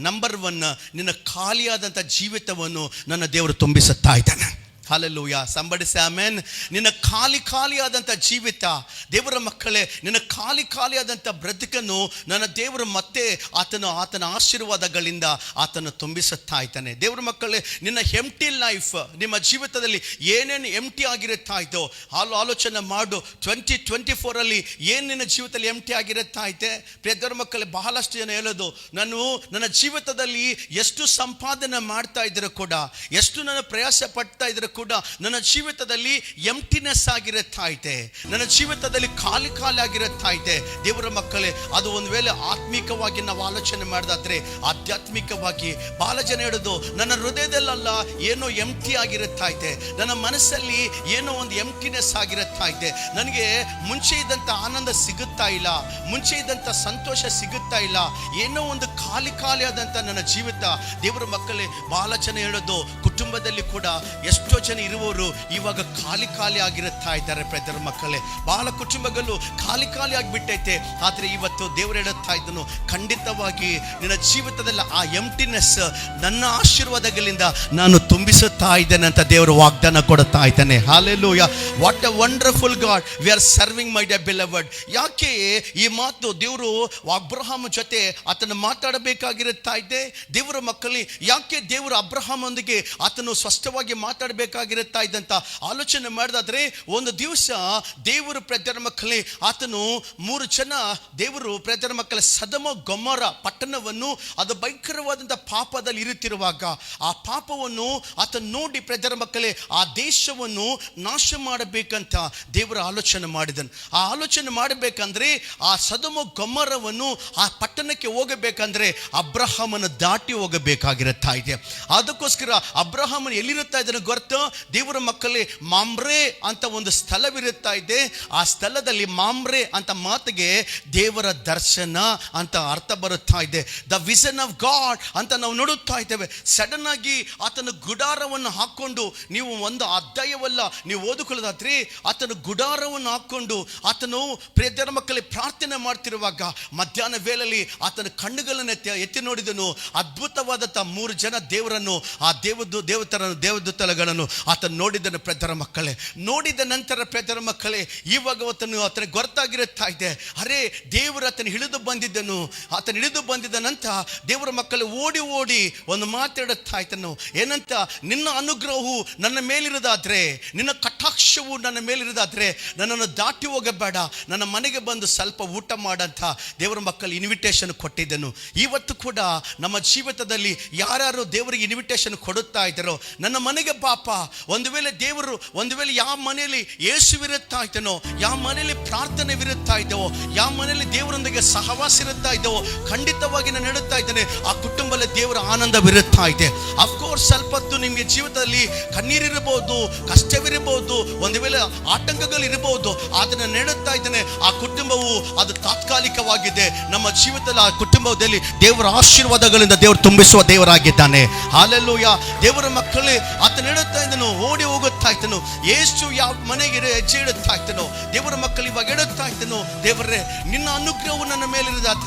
Number 1, ನಿನ್ನ ಖಾಲಿಯಾದಂಥ ಜೀವಿತವನ್ನು ನನ್ನ ದೇವರು ತುಂಬಿಸುತ್ತಾ ಇದ್ದಾನೆ. Hallelujah, somebody say amen. ನಿನ್ನ ಖಾಲಿಯಾದಂಥ ಜೀವಿತ ದೇವರ ಮಕ್ಕಳೇ, ನಿನ್ನ ಖಾಲಿಯಾದಂಥ ಬ್ರತಕನ್ನು ನನ್ನ ದೇವರು ಮತ್ತೆ ಆತನ ಆಶೀರ್ವಾದಗಳಿಂದ ಆತನು ತುಂಬಿಸುತ್ತಾ ಇದ್ದಾನೆ. ದೇವರ ಮಕ್ಕಳೇ, ನಿನ್ನ ಎಂಟಿ ಲೈಫ್, ನಿಮ್ಮ ಜೀವಿತದಲ್ಲಿ ಏನೇನು ಎಂಟಿ ಆಗಿರುತ್ತಾ ಇದ್ದೋ ಆಲೋಚನೆ ಮಾಡು. 2024 ಏನು ನಿನ್ನ ಜೀವಿತದಲ್ಲಿ ಎಂಟಿ ಆಗಿರುತ್ತಾ ಐತೆ? ದೇವರ ಮಕ್ಕಳೇ, ಬಹಳಷ್ಟು ಜನ ಹೇಳೋದು, ನನ್ನ ಜೀವಿತದಲ್ಲಿ ಎಷ್ಟು ಸಂಪಾದನೆ ಮಾಡ್ತಾ ಇದ್ರು ಕೂಡ, ಎಷ್ಟು ನಾನು ಪ್ರಯಾಸ ಪಡ್ತಾ ಇದ್ರು ಕೂಡ ನನ್ನ ಜೀವಿತದಲ್ಲಿ ಎಂಟಿನೆಸ್ ಆಗಿರುತ್ತಾ ಐತೆ, ನನ್ನ ಜೀವಿತದಲ್ಲಿ ಖಾಲಿ ಆಗಿರುತ್ತಾ ಐತೆ. ದೇವರ ಮಕ್ಕಳೇ, ಅದು ಒಂದು ವೇಳೆ ಆತ್ಮಿಕವಾಗಿ ನಾವು ಆಲೋಚನೆ ಮಾಡಿದಾದ್ರೆ, ಆಧ್ಯಾತ್ಮಿಕವಾಗಿ ಬಹಳ ಜನ ಹೇಳೋದು, ನನ್ನ ಹೃದಯದಲ್ಲ ಏನೋ ಎಂಟಿ ಆಗಿರುತ್ತಾ ಐತೆ, ನನ್ನ ಮನಸ್ಸಲ್ಲಿ ಏನೋ ಒಂದು ಎಂಟಿನೆಸ್ ಆಗಿರುತ್ತಾ ಐತೆ, ನನಗೆ ಮುಂಚೆ ಇದ್ದಂಥ ಆನಂದ ಸಿಗುತ್ತಾ ಇಲ್ಲ, ಮುಂಚೆ ಇದ್ದಂಥ ಸಂತೋಷ ಸಿಗುತ್ತಾ ಇಲ್ಲ, ಏನೋ ಒಂದು ಖಾಲಿ ಆದಂಥ ನನ್ನ ಜೀವಿತ. ದೇವರ ಮಕ್ಕಳೇ, ಬಹಳ ಜನ ಹೇಳೋದು, ಕುಟುಂಬದಲ್ಲಿ ಕೂಡ ಎಷ್ಟೋ ಜನ ಇರುವವರು ಇವಾಗ ಖಾಲಿ ಆಗಿರುತ್ತಾ ಇದ್ದಾರೆ. ಪ್ರೇತರ ಮಕ್ಕಳೇ, ಬಹಳ ಕುಟುಂಬಗಳು ಖಾಲಿ ಆಗಿಬಿಟ್ಟೈತೆ. ಆದರೆ ಇವತ್ತು ದೇವರು ಹೇಳುತ್ತಾ ಇದ್ದನು, ಖಂಡಿತವಾಗಿ ನಿನ್ನ ಜೀವಿತದಲ್ಲಿ ಆ ಎಂಟಿನೆಸ್ ನನ್ನ ಆಶೀರ್ವಾದಗಳಿಂದ ನಾನು ತುಂಬಿಸುತ್ತಾ ಇದ್ದೇನೆ ಅಂತ ದೇವರು ವಾಗ್ದಾನ ಕೊಡುತ್ತಾ ಇದ್ದಾನೆ. Hallelujah, what A wonderful god we are serving my dear ಬಿಲವಡ್. ಯಾಕೆ ಈ ಮಾತು ದೇವರು ಅಬ್ರಹಾಮ ಜೊತೆ ಆತನ ಮಾತಾಡಬೇಕಾಗಿರುತ್ತಾ ಇದೆ? ದೇವರ ಮಕ್ಕಳೇ, ಯಾಕೆ ದೇವರು ಅಬ್ರಹಾಮೊಂದಿಗೆ ಆತನು ಸ್ಪಷ್ಟವಾಗಿ ಮಾತಾಡಬೇಕಾಗಿರುತ್ತಾ ಇದ್ದಂತ ಆಲೋಚನೆ ಮಾಡಿದಾದ್ರೆ, ಒಂದು ದಿವಸ ದೇವರು ಪ್ರೇತರ ಮಕ್ಕಳೇ, ಆತನು 3 ಜನ ದೇವರು ಪ್ರೇತರ ಮಕ್ಕಳ ಸದಮ ಗೊಮೋರ ಪಟ್ಟಣವನ್ನು ಅದು ಭಯಂಕರವಾದಂಥ ಪಾಪದಲ್ಲಿ ಇರುತ್ತಿರುವಾಗ, ಆ ಪಾಪವನ್ನು ಆತನು ನೋಡಿ ಪ್ರೇತರ ಮಕ್ಕಳೇ, ಆ ದೇಶವನ್ನು ನಾಶ ಮಾಡಬೇಕಂತ ದೇವರ ಆಲೋಚನೆ ಮಾಡಿದನು. ಆ ಆಲೋಚನೆ ಮಾಡಬೇಕಂದ್ರೆ, ಆ ಸದಮ ಗೊಮೋರವನ್ನು ಆ ಪಟ್ಟಣಕ್ಕೆ ಹೋಗಬೇಕಂದ್ರೆ ಅಬ್ರಹಾಮನ ದಾಟಿ ಹೋಗಬೇಕಾಗಿರುತ್ತಾ ಇದೆ. ಅದಕ್ಕೋಸ್ಕರ ಅಬ್ರಹಾಮನ ಎಲ್ಲಿರುತ್ತಾ ಇದ್ದಾನೆ ಗೊತ್ತ? ದೇವರ ಮಕ್ಕಳೇ, ಮಾಮ್ರೆ ಅಂತ ಒಂದು ಸ್ಥಳವಿರುತ್ತಾ ಇದೆ. ಆ ಸ್ಥಳದಲ್ಲಿ ಮಾಮ್ರೆ ಅಂತ ಮಾತಿಗೆ ದೇವರ ದರ್ಶನ ಅಂತ ಅರ್ಥ ಬರುತ್ತಾ ಇದೆ. ದ ವಿಷನ್ ಆಫ್ ಗಾಡ್ ಅಂತ ನಾವು ನೋಡುತ್ತಾ ಇದ್ದೇವೆ. ಸಡನ್ ಆಗಿ ಆತನ ಗುಡಾರವನ್ನು ಹಾಕೊಂಡು, ನೀವು ಒಂದು ಅಧ್ಯಾಯವಲ್ಲ ನೀವು ಓದಿಕೊಳ್ಳೋದಾದ್ರೆ, ಆತನ ಗುಡಾರವನ್ನು ಹಾಕೊಂಡು ಆತನು ಪ್ರೇತರ ಮಕ್ಕಳೇ ಪ್ರಾರ್ಥನೆ ಮಾಡ್ತಿರುವಾಗ ಮಧ್ಯಾಹ್ನ ವೇಳೆಯಲ್ಲಿ ಆತನ ಕಣ್ಣುಗಳನ್ನು ಎತ್ತಿ ನೋಡಿದನು. ಅದ್ಭುತವಾದಂಥ 3 ಜನ ದೇವರನ್ನು, ಆ ದೇವದೂತಗಳನ್ನು ಆತನು ನೋಡಿದನು. ಪ್ರೇತರ ಮಕ್ಕಳೇ, ನೋಡಿದ ನಂತರ ಪ್ರೇತರ ಮಕ್ಕಳೇ, ಇವಾಗ ಆತನಿಗೆ ಗೊತ್ತಾಗಿರುತ್ತಾ ಇದೆ, ಅರೆ ದೇವರು ಆತನ ಇಳಿದು ಬಂದಿದ್ದನು. ಆತನ ಇಳಿದು ಬಂದಿದ್ದ ನಂತರ ದೇವರ ಮಕ್ಕಳು ಓಡಿ ಒಂದು ಮಾತಾಡುತ್ತಾ ಇದ್ದನು. ಏನಂತ? ನಿನ್ನ ಅನುಗ್ರಹವು ನನ್ನ ಮೇಲಿರೋದಾದ್ರೆ, ನಿನ್ನ ಕಟಾಕ್ಷವು ನನ್ನ ಮೇಲಿರೋದಾದ್ರೆ ನನ್ನನ್ನು ದಾಟಿ ಹೋಗಬೇಡ, ನನ್ನ ಮನೆಗೆ ಬಂದು ಸ್ವಲ್ಪ ಊಟ ಮಾಡಂತ ದೇವರ ಮಕ್ಕಳು ಇನ್ವಿಟೇಷನ್ ಕೊಟ್ಟಿದ್ದನು. ಇವತ್ತು ಕೂಡ ನಮ್ಮ ಜೀವಿತದಲ್ಲಿ ಯಾರ್ಯಾರು ದೇವರಿಗೆ ಇನ್ವಿಟೇಷನ್ ಕೊಡುತ್ತಾ ಇದ್ದಾರೋ, ನನ್ನ ಮನೆಗೆ ಪಾಪ, ಒಂದು ವೇಳೆ ಯಾವ ಮನೆಯಲ್ಲಿ ಯೇಸುವಿರುತ್ತಾ ಇದ್ದನೋ, ಯಾವ ಮನೆಯಲ್ಲಿ ಪ್ರಾರ್ಥನೆವಿರುತ್ತಾ ಇದ್ದವೋ, ಯಾವ ಮನೆಯಲ್ಲಿ ದೇವರೊಂದಿಗೆ ಸಹವಾಸ ಇರುತ್ತಾ ಇದ್ದವೋ, ಖಂಡಿತವಾಗಿ ನಾನು ಹೇಳುತ್ತಾ ಇದ್ದೇನೆ, ಆ ಕುಟುಂಬದಲ್ಲಿ ದೇವರ ಆನಂದವಿರುತ್ತಾ ಇದೆ. ಅಫ್ಕೋರ್ಸ್ ಸ್ವಲ್ಪ ಹೊತ್ತು ನಿಮಗೆ ಜೀವಿತದಲ್ಲಿ ಕಣ್ಣೀರಿರಬಹುದು, ಕಷ್ಟವಿರಬಹುದು, ಒಂದು ವೇಳೆ ಆತಂಕಗಳಿರಬಹುದು, ಅದನ್ನು ಹೇಳುತ್ತಾ ಇದ್ದೇನೆ, ಆ ಕುಟುಂಬವು ಅದು ತಾತ್ಕಾಲಿಕವಾಗಿದೆ. ನಮ್ಮ ಜೀವಿತದಲ್ಲಿ ಆ ಕುಟುಂಬದಲ್ಲಿ ದೇವರ ಆಶೀರ್ವಾದಗಳಿಂದ ದೇವರು ತುಂಬಿಸುವ ದೇವರಾಗಿದ್ದಾನೆ. ಹಲ್ಲೆಲೂಯಾ. ದೇವರ ಮಕ್ಕಳೇ, ಆತನು ಹೇಳುತ್ತಾ ಇದ್ದನು, ಓಡಿ ಹೋಗುತ್ತಾ ಇದ್ದನು. ಯೇಸು ಯಾವ ಮನೆಗೆ ಹೆಜ್ಜೆ ಇಡುತ್ತಾ ಇದ್ದನೋ, ದೇವರ ಮಕ್ಕಳು ಇವಾಗ ಹೇಳುತ್ತಾ ಇದ್ದನು, ದೇವರೇ ನಿನ್ನ ಅನುಗ್ರಹವು ನನ್ನ ಮೇಲಿರೋದಾದ್ರೆ,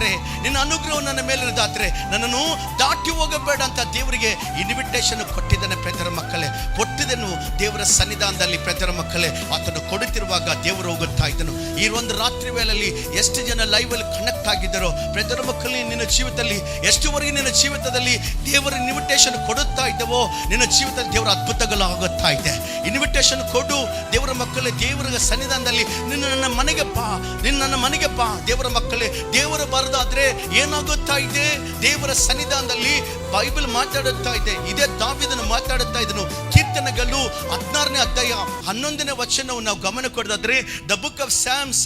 ನನ್ನನ್ನು ದಾಟಿ ಹೋಗಬೇಡ ಅಂತ ದೇವರಿಗೆ ಇನ್ವಿಟೇಷನ್ ಕೊಟ್ಟಿದ್ದಾನೆ. ಪ್ರೇತರ ಮಕ್ಕಳೇ, ಕೊಟ್ಟಿದ್ದನು ದೇವರ ಸನ್ನಿಧಾನದಲ್ಲಿ. ಪ್ರೇತರ ಮಕ್ಕಳೇ, ಆತನು ಕೊಡುತ್ತಿರುವಾಗ ದೇವರು ಹೋಗುತ್ತಾ ಇದ್ದನು. ಈ ಒಂದು ರಾತ್ರಿ ವೇಳೆಯಲ್ಲಿ ಎಷ್ಟು ಜನ ಲೈವ್ ಅಲ್ಲಿ ಕನೆಕ್ಟ್ ಆಗಿದ್ದಾರೋ, ಪ್ರೇತರ ಮಕ್ಕಳೇ, ನಿನ್ನ ಜೀವಿತದಲ್ಲಿ ಎಷ್ಟುವರೆಗೆ ನಿನ್ನ ಜೀವಿತದಲ್ಲಿ ದೇವರ ಇನ್ವಿಟೇಷನ್ ಕೊಡುತ್ತಾ ಇದ್ದವೋ, ನಿನ್ನ ಜೀವಿತದಲ್ಲಿ ದೇವರ ಅದ್ಭುತಗಳು ಆಗುತ್ತಾ ಇದೆ. ಇನ್ವಿಟೇಷನ್ ಕೊಡು ದೇವರ ಮಕ್ಕಳೇ, ದೇವರ ಸನ್ನಿಧಾನದಲ್ಲಿ ನನ್ನ ಮನೆಗೆ ಬಾ. ದೇವರ ಮಕ್ಕಳೇ, ದೇವರು ಬರದಾದ್ರೆ ಏನಾಗುತ್ತಾ ಇದೆ? ದೇವರ ಸನ್ನಿಧಾನದಲ್ಲಿ ಬೈಬಲ್ ಮಾತಾಡುತ್ತಾ ಇದೆ. ಇದೇ ದಾವೀದನು ಮಾತಾಡುತ್ತಾ ಇದ್ದನು. ಕೀರ್ತನೆಗಳು 16ನೇ ಅಧ್ಯಾಯ 11ನೇ ವಚನವನ್ನು ನಾವು ಗಮನ ಕೊಡೋದಾದ್ರೆ, the book of Psalms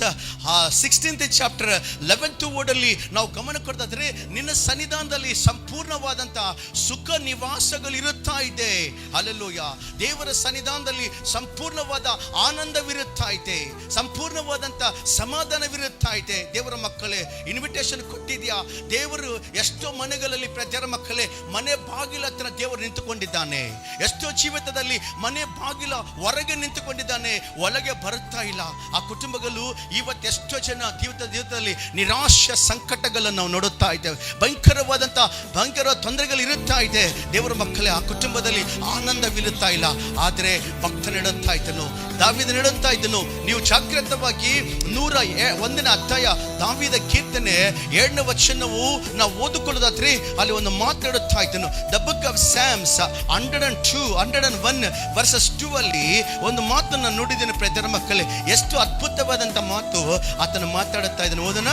16th chapter 11th ವರ್ಡಲ್ಲಿ ನಾವು ಗಮನ ಕೊಡೋದಾದ್ರೆ, ನಿನ್ನ ಸನ್ನಿಧಾನದಲ್ಲಿ ಸಂಪೂರ್ಣವಾದಂತ ಸುಖ ನಿವಾಸಗಳು ಇರುತ್ತಾ ಇದೆ. ಹಲ್ಲೆಲೂಯಾ. ದೇವರ ಸನ್ನಿಧಾನದಲ್ಲಿ ಸಂಪೂರ್ಣವಾದ ಆನಂದವಿರುತ್ತಾ ಇದೆ, ಸಂಪೂರ್ಣವಾದಂತ ಸಮಾಧಾನವಿರುತ್ತಾ ಇದೆ. ದೇವರ ಮಕ್ಕಳೇ, ಇನ್ವಿಟೇಷನ್ ಕೊಟ್ಟಿದ್ಯಾ? ದೇವರು ಎಷ್ಟೋ ಮನೆಗಳಲ್ಲಿ ಪ್ರೇತರ ಮಕ್ಕಳೇ, ಮನೆ ಬಾಗಿಲ ಹತ್ರ ದೇವರು ನಿಂತುಕೊಂಡಿದ್ದಾನೆ. ಎಷ್ಟೋ ಜೀವಿತದಲ್ಲಿ ಮನೆ ಬಾಗಿಲ ಹೊರಗೆ ನಿಂತುಕೊಂಡಿದ್ದಾನೆ, ಒಳಗೆ ಬರುತ್ತಾ ಇಲ್ಲ. ಆ ಕುಟುಂಬಗಳು ಇವತ್ತು ಎಷ್ಟೋ ಜನ ಜೀವಿತದಲ್ಲಿ ನಿರಾಶ ಸಂಕಟಗಳನ್ನು ನಾವು ನೋಡುತ್ತಾ ಆಗ್ತಾ ಇದೆ, ಭಯಂಕರ ತೊಂದರೆಗಳು ಇರುತ್ತಾ ಇದೆ. ದೇವರ ಮಕ್ಕಳೇ, ಆ ಕುಟುಂಬದಲ್ಲಿ ಆನಂದವಿರುತ್ತಾ ಇಲ್ಲ. ಆದರೆ ಭಕ್ತನು ಹೇಳುತ್ತಾ ಇದ್ದನು, ದಾವೀದನು ಹೇಳುತ್ತಾ ಇದ್ದನು, ನೀವು ಜಾಗೃತವಾಗಿ 101ನೇ ಅಧ್ಯಾಯ ದಾವೀದ ಕೀರ್ತನೆ 7ನೇ ವಚನವು ನಾವು ಓದಿಕೊಳ್ಳೋದಾದ್ರೆ ಅಲ್ಲಿ ಒಂದು ಮಾತಾಡುತ್ತಾ ಇದ್ದನು. The book of Sam's 101 versus 2 ಅಲ್ಲಿ ಒಂದು ಮಾತನ್ನು ನೋಡಿದ್ದೇನೆ ಪ್ರಿಯರ ಮಕ್ಕಳೇ. ಎಷ್ಟು ಅದ್ಭುತವಾದಂತ ಮಾತು ಆತನು ಮಾತಾಡುತ್ತಾ ಇದ್ದನು. ಓದೋಣ.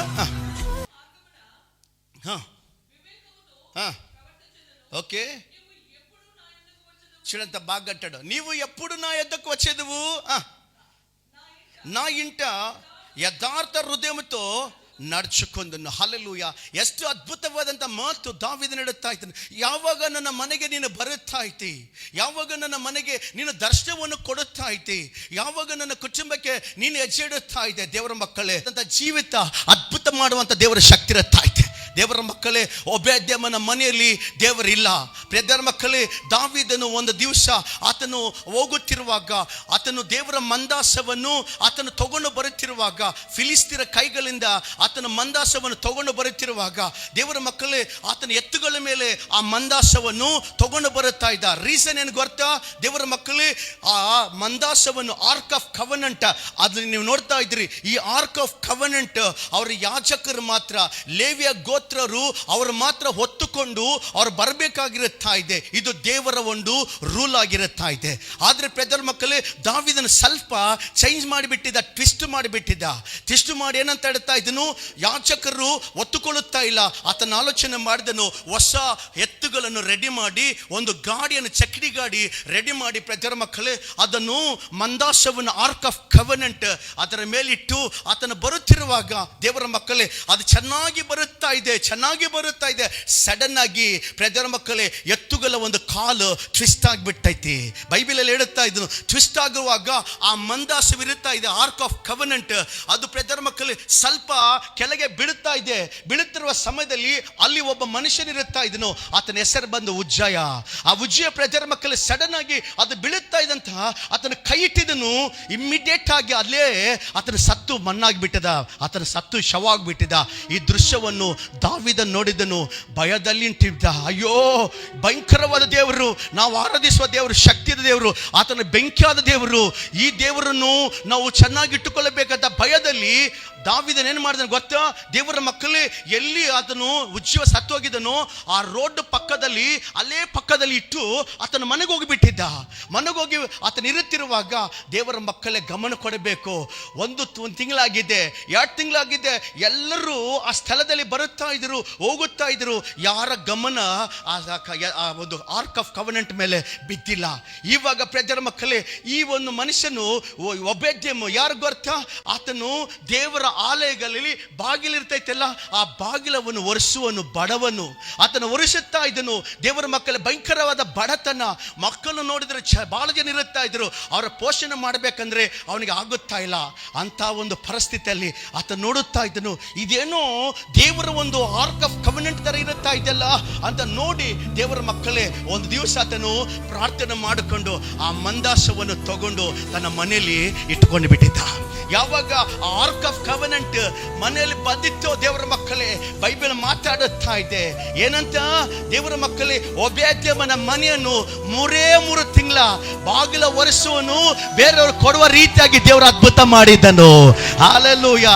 ఓకే, చూడంత బాగా కట్టాడు. నీవు ఎప్పుడు నా యొద్దకు వచ్చేదువు, నా ఇంట యథార్థ హృదయముతో ನಡ್ಚುಕೊಂಡನು. ಹಲ್ಲೆಲೂಯಾ. ಎಷ್ಟು ಅದ್ಭುತವಾದಂಥ ಮಾತು ದಾವೀದನು ಹೇಳುತ್ತಾ ಇದ್ದಾನೆ. ಯಾವಾಗ ನನ್ನ ಮನೆಗೆ ನೀನು ಬರುತ್ತಾ ಇದ್ದಿ, ಯಾವಾಗ ನನ್ನ ಮನೆಗೆ ನೀನು ದರ್ಶನವನ್ನು ಕೊಡುತ್ತಾ ಇದ್ದಿ, ಯಾವಾಗ ನನ್ನ ಕುಟುಂಬಕ್ಕೆ ನೀನು ಹೆಜ್ಜೆ ಇಡುತ್ತಾ ಇದೆ, ದೇವರ ಮಕ್ಕಳೇ ಅಂತ ಜೀವಿತ ಅದ್ಭುತ ಮಾಡುವಂಥ ದೇವರ ಶಕ್ತಿ ಇರುತ್ತಾ ಇದೆ. ದೇವರ ಮಕ್ಕಳೇ, ಒಬೇದ್ಯಮನ ಮನೆಯಲ್ಲಿ ದೇವರಿಲ್ಲ. ದೇವರ ಮಕ್ಕಳೇ, ದಾವೀದನು ಒಂದು ದಿವಸ ಆತನು ಹೋಗುತ್ತಿರುವಾಗ, ಆತನು ದೇವರ ಮಂದಾಸವನ್ನು ಆತನು ತಗೊಂಡು ಬರುತ್ತಿರುವಾಗ, ಫಿಲಿಸ್ತೀರ ಕೈಗಳಿಂದ ಆತನ ಮಂದಾಸವನ್ನು ತಗೊಂಡು ಬರುತ್ತಿರುವಾಗ, ದೇವರ ಮಕ್ಕಳೇ, ಆತನ ಎತ್ತುಗಳ ಮೇಲೆ ಆ ಮಂದಾಸವನ್ನು ತಗೊಂಡು ಬರುತ್ತಾ ಇದ್ದ. ರೀಸನ್ ಏನು ಗೊತ್ತಾ ದೇವರ ಮಕ್ಕಳೇ? ಆ ಮಂದಾಸವನ್ನು ಆರ್ಕ್ ಆಫ್ ಕವನೆಂಟ್ ಅದನ್ನು ನೀವು ನೋಡ್ತಾ ಇದ್ರಿ. ಈ ಆರ್ಕ್ ಆಫ್ ಕವನೆಂಟ್ ಅವರ ಯಾಜಕರು ಮಾತ್ರ, ಲೇವಿಯ ಗೋತ್ರರು ಅವರು ಮಾತ್ರ ಹೊತ್ತುಕೊಂಡು ಅವ್ರು ಬರಬೇಕಾಗಿರುತ್ತಾ ಇದೆ. ಇದು ದೇವರ ಒಂದು ರೂಲ್ ಆಗಿರುತ್ತಾ ಇದೆ. ಆದ್ರೆ ಪ್ರಿಯರ ಮಕ್ಕಳೇ, ದಾವೀದನು ಸ್ವಲ್ಪ ಚೇಂಜ್ ಮಾಡಿಬಿಟ್ಟಿದ್ದ, ಟ್ವಿಸ್ಟ್ ಮಾಡಿ ಏನಂತ ಹೇಳ್ತಾ ಇದನು, ಯಾಜಕರು ಒತ್ತುಕೊಳ್ಳುತ್ತಾ ಇಲ್ಲ. ಆತನ ಆಲೋಚನೆ ಮಾಡಿದನು, ಹೊಸ ಎತ್ತುಗಳನ್ನು ರೆಡಿ ಮಾಡಿ, ಒಂದು ಗಾಡಿಯನ್ನು, ಚಕ್ಡಿ ಗಾಡಿ ರೆಡಿ ಮಾಡಿ ಪ್ರಿಯರ ಮಕ್ಕಳೇ, ಅದನ್ನು ಮಂದಾಸವನ್ನು ಆರ್ಕ್ ಆಫ್ ಕವನೆಂಟ್ ಅದರ ಮೇಲಿಟ್ಟು ಆತನ ಬರುತ್ತಿರುವಾಗ, ದೇವರ ಮಕ್ಕಳೇ, ಅದು ಚೆನ್ನಾಗಿ ಬರುತ್ತಾ ಇದೆ. ಸಡನ್ ಆಗಿ ಪ್ರಿಯರ ಮಕ್ಕಳೇ, ಎತ್ತುಗಳ ಒಂದು ಕಾಲು ಟ್ವಿಸ್ಟ್ ಆಗಿಬಿಟ್ಟೈತಿ. ಬೈಬಲಲ್ಲಿ ಹೇಳುತ್ತಾ ಇದ್ದನು, ಟ್ವಿಸ್ಟ್ ಆಗುವಾಗ ಆ ಮಂದಾಸವಿರುತ್ತಾ ಇದೆ, ಆರ್ಕ್ ಆಫ್ ಕವನೆಂಟ್, ಅದು ಪ್ರಿಯರ ಮಕ್ಕಳೇ ಸ್ವಲ್ಪ ಕೆಳಗೆ ಬೀಳುತ್ತಿರುವ ಸಮಯದಲ್ಲಿ ಅಲ್ಲಿ ಒಬ್ಬ ಮನುಷ್ಯನಿರುತ್ತಾ ಇದ್ದನು. ಆತನ ಹೆಸರು ಬಂದು ಉಜ್ಜಯ. ಆ ಉಜ್ಜಯ ಪ್ರಿಯರ ಮಕ್ಕಳೇ, ಸಡನ್ ಆಗಿ ಅದು ಬೀಳುತ್ತಾ ಇದ್ದಂತಹ ಆತನ ಕೈ ಇಟ್ಟಿದನು. ಇಮ್ಮಿಡಿಯೇಟ್ ಆಗಿ ಅಲ್ಲೇ ಆತನ ಸತ್ತು ಮಣ್ಣಾಗ್ಬಿಟ್ಟದ, ಆತನ ಸತ್ತು ಶವ ಆಗ್ಬಿಟ್ಟಿದ. ಈ ದೃಶ್ಯವನ್ನು ದಾವೀದನು ನೋಡಿದನು, ಭಯದಲ್ಲಿ ನಿಂತಿದ್ದ. ಅಯ್ಯೋ, ಭಯಂಕರವಾದ ದೇವರು, ನಾವು ಆರಾಧಿಸುವ ದೇವರು ಶಕ್ತಿಯ ದೇವರು, ಆತನ ಬೆಂಕಿಯಾದ ದೇವರು. ಈ ದೇವರನ್ನು ನಾವು ಚೆನ್ನಾಗಿ ಇಟ್ಟುಕೊಳ್ಳಬೇಕಂತ ಭಯದಲ್ಲಿ ದಾವೀದನು ಏನು ಮಾಡಿದನು ಗೊತ್ತಾ? ದೇವರ ಮಕ್ಕಳೇ, ಎಲ್ಲಿ ಆತನು ಉಜ್ಜೀವ ಸತ್ತೋಗಿದನೋ ಆ ರೋಡ್ ಪಕ್ಕದಲ್ಲಿ, ಅಲ್ಲೇ ಪಕ್ಕದಲ್ಲಿ ಇಟ್ಟು ಆತನ ಮನೆಗೆ ಹೋಗಿಬಿಟ್ಟಿದ್ದ. ಮನೆಗೋಗಿ ಆತನ ಇರುತ್ತಿರುವಾಗ ದೇವರ ಮಕ್ಕಳೇ ಗಮನ ಕೊಡಬೇಕು. ಒಂದು ತಿಂಗಳಾಗಿದೆ, 2 ತಿಂಗಳಾಗಿದೆ, ಎಲ್ಲರೂ ಆ ಸ್ಥಳದಲ್ಲಿ ಬರುತ್ತಾ ಇದ್ರು, ಹೋಗುತ್ತಾ ಇದ್ರು. ಯಾರ ಗಮನ ಆ ಒಂದು ಆರ್ಕ್ ಆಫ್ ಕವನೆಂಟ್ ಮೇಲೆ ಬಿದ್ದಿಲ್ಲ. ಇವಾಗ ಪ್ರಿಯರ ಮಕ್ಕಳೇ, ಈ ಒಂದು ಮನುಷ್ಯನು ಒಬೇದ್ಯಮ ಯಾರು ಗೊತ್ತಾ? ಆತನು ದೇವರ ಆಲಯಗಳಲ್ಲಿ ಬಾಗಿಲಿರ್ತೈತಲ್ಲ, ಆ ಬಾಗಿಲವನ್ನು ಒರೆಸುವನು ಬಡವನು. ಆತನ ಒರೆಸುತ್ತಾ ಇದ್ದನು. ದೇವರ ಮಕ್ಕಳ ಭಯಂಕರವಾದ ಬಡತನ, ಮಕ್ಕಳು ನೋಡಿದ್ರೆ ಬಹಳ ಜನ ಇರುತ್ತಾ ಇದ್ರು, ಅವರ ಪೋಷಣೆ ಮಾಡಬೇಕಂದ್ರೆ ಅವನಿಗೆ ಆಗುತ್ತಾ ಇಲ್ಲ. ಅಂತ ಒಂದು ಪರಿಸ್ಥಿತಿಯಲ್ಲಿ ಆತ ನೋಡುತ್ತಾ ಇದ್ದನು. ಇದೇನೋ ದೇವರ ಒಂದು ಆರ್ಕ್ ಆಫ್ ಕವನೆಂಟ್ ತರ ಇರುತ್ತಾ ಇದೆಯಲ್ಲ ಅಂತ ನೋಡಿ, ದೇವರ ಮಕ್ಕಳೇ, ಒಂದು ದಿವಸ ಆತನು ಪ್ರಾರ್ಥನೆ ಮಾಡಿಕೊಂಡು ಆ ಮಂದಾಸವನ್ನು ತಗೊಂಡು ತನ್ನ ಮನೆಯಲ್ಲಿ ಇಟ್ಟುಕೊಂಡು ಬಿಟ್ಟಿದ್ದ. ಯಾವಾಗ ಆರ್ಕ್ ಆಫ್ ಕವನೆಂಟ್ ಮನೆಯಲ್ಲಿ ಬಂದಿತ್ತು, ದೇವರ ಮಕ್ಕಳೇ, ಬೈಬಲ್ ಮಾತಾಡುತ್ತಾ ಇದೆ ಏನಂತ? ದೇವರ ಮಕ್ಕಳೇ, ಒಬೇದ್ಯಮನ ಮನೆಯನ್ನು 3 ತಿಂಗಳ ಬಾಗಿಲ ಒರೆಸುವನು ಬೇರೆಯವರು ಕೊಡುವ ರೀತಿಯಾಗಿ ದೇವರು ಅದ್ಭುತ ಮಾಡಿದ್ದನು. ಹಲ್ಲೆಲೂಯಾ.